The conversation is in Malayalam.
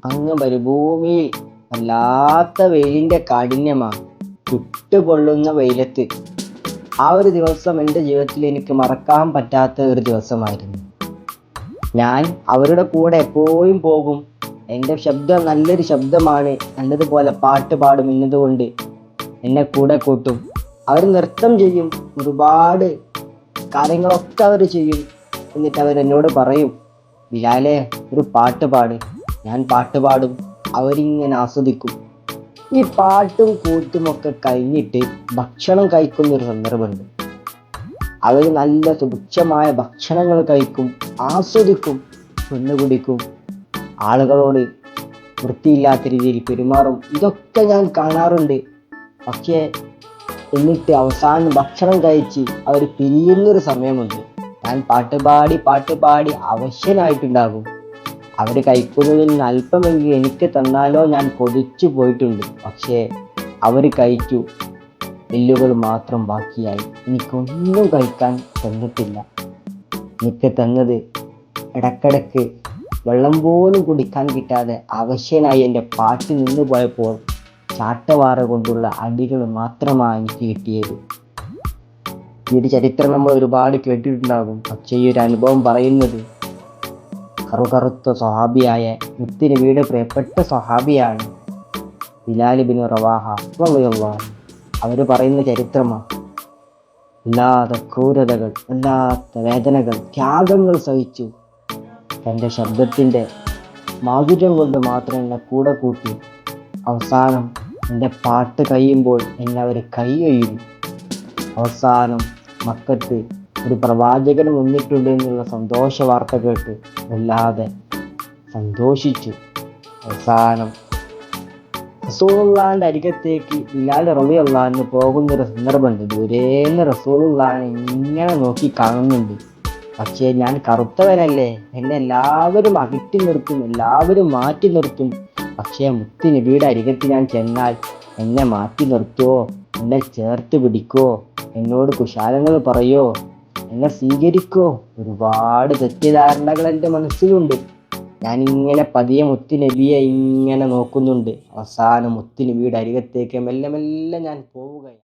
അങ്ങ് മരുഭൂമിയിൽ വല്ലാത്ത വെയിലിൻ്റെ കാഠിന്യമാണ്. ചുട്ടുപൊള്ളുന്ന വെയിലത്ത് ആ ഒരു ദിവസം എൻ്റെ ജീവിതത്തിൽ എനിക്ക് മറക്കാൻ പറ്റാത്ത ഒരു ദിവസമായിരുന്നു. ഞാൻ അവരുടെ കൂടെ എപ്പോഴും പോകും. എൻ്റെ ശബ്ദം നല്ലൊരു ശബ്ദമാണ്, നല്ലതുപോലെ പാട്ട് പാടും എന്നതുകൊണ്ട് എന്നെ കൂടെ കൂട്ടും. അവർ നൃത്തം ചെയ്യും, ഒരുപാട് കാര്യങ്ങളൊക്കെ അവർ ചെയ്യും. എന്നിട്ട് അവരെന്നോട് പറയും, ബിലാലെ ഒരു പാട്ട് പാട്. ഞാൻ പാട്ട് പാടും, അവരിങ്ങനെ ആസ്വദിക്കും. ഈ പാട്ടും കൂട്ടുമൊക്കെ കഴിഞ്ഞിട്ട് ഭക്ഷണം കഴിക്കുന്നൊരു സന്ദർഭമുണ്ട്. അവർ നല്ല സുഭിക്ഷമായ ഭക്ഷണങ്ങൾ കഴിക്കും, ആസ്വദിക്കും, കുടിക്കും, ആളുകളോട് വൃത്തിയില്ലാത്ത രീതിയിൽ പെരുമാറും. ഇതൊക്കെ ഞാൻ കാണാറുണ്ട്. പക്ഷേ എന്നിട്ട് അവസാനം ഭക്ഷണം കഴിച്ച് അവർ പിരിയുന്നൊരു സമയമുണ്ട്. ഞാൻ പാട്ട് പാടി അവശ്യനായിട്ടുണ്ടാകും. അവർ കഴിക്കുന്നതിൽ നിന്ന് അല്പമെങ്കിലും എനിക്ക് തന്നാലോ ഞാൻ കൊതിച്ചു പോയിട്ടുണ്ട്. പക്ഷേ അവർ കഴിച്ചു, എല്ലുകൾ മാത്രം ബാക്കിയായി. എനിക്കൊന്നും കഴിക്കാൻ തന്നിട്ടില്ല. എനിക്ക് തന്നത് ഇടക്കിടക്ക് വെള്ളം പോലും കുടിക്കാൻ കിട്ടാതെ അവശ്യനായി എൻ്റെ പാട്ട് നിന്നു പോയപ്പോൾ ചാട്ടവാറ കൊണ്ടുള്ള അടികൾ മാത്രമാണ് എനിക്ക് കിട്ടിയത്. ഈ ഒരു ചരിത്രം നമ്മൾ ഒരുപാട് കേട്ടിട്ടുണ്ടാകും. പക്ഷേ ഈ ഒരു അനുഭവം പറയുന്നത് കറുകറുത്ത സ്വഹാബിയായ മുത്തുനബിയുടെ പ്രിയപ്പെട്ട സ്വഹാബിയാണ് ബിലാൽ ബിൻ റവാഹ റളിയല്ലാഹു അൻഹു. അവർ പറയുന്ന ചരിത്രമാണ്. വല്ലാത്ത ക്രൂരതകൾ, വല്ലാത്ത വേദനകൾ, ത്യാഗങ്ങൾ സഹിച്ചു തൻ്റെ ശബ്ദത്തിൻ്റെ മാധുര്യം കൊണ്ട് മാത്രം എന്നെ കൂടെ കൂട്ടി. അവസാനം എൻ്റെ പാട്ട് കഴിയുമ്പോൾ എന്നെ അവർ കൈയൊഴിയും. അവസാനം മക്കത്ത് ഒരു പ്രവാചകൻ വന്നിട്ടുണ്ട് എന്നുള്ള സന്തോഷ വാർത്ത കേട്ട് വല്ലാതെ സന്തോഷിച്ചു. അവസാനം റസൂലുള്ളാഹിന്റെ അരികത്തേക്ക് ബിലാൽ റളിയല്ലാഹു അൻഹു പോകുന്നൊരു സന്ദർഭമുണ്ട്. ദൂരേന്ന് റസൂലുള്ളാഹിനെ ഇങ്ങനെ നോക്കി കാണുന്നുണ്ട്. പക്ഷേ ഞാൻ കറുത്തവനല്ലേ, എന്നെ എല്ലാവരും അകറ്റി നിർത്തും, എല്ലാവരും മാറ്റി നിർത്തും. പക്ഷേ മുത്ത് നബിയുടെ അരികത്ത് ഞാൻ ചെന്നാൽ എന്നെ മാറ്റി നിർത്തുമോ, എന്നെ ചേർത്ത് പിടിക്കോ, എന്നോട് കുശാലങ്ങൾ പറയോ, എന്നെ സ്വീകരിക്കോ? ഒരുപാട് തെറ്റിദ്ധാരണകൾ എൻ്റെ മനസ്സിലുണ്ട്. ഞാനിങ്ങനെ പതിയെ മുത്ത് നബിയെ ഇങ്ങനെ നോക്കുന്നുണ്ട്. അവസാനം മുത്ത് നബിയുടെ അരികത്തേക്ക് മെല്ലെ മെല്ലെ ഞാൻ പോവുകയാണ്.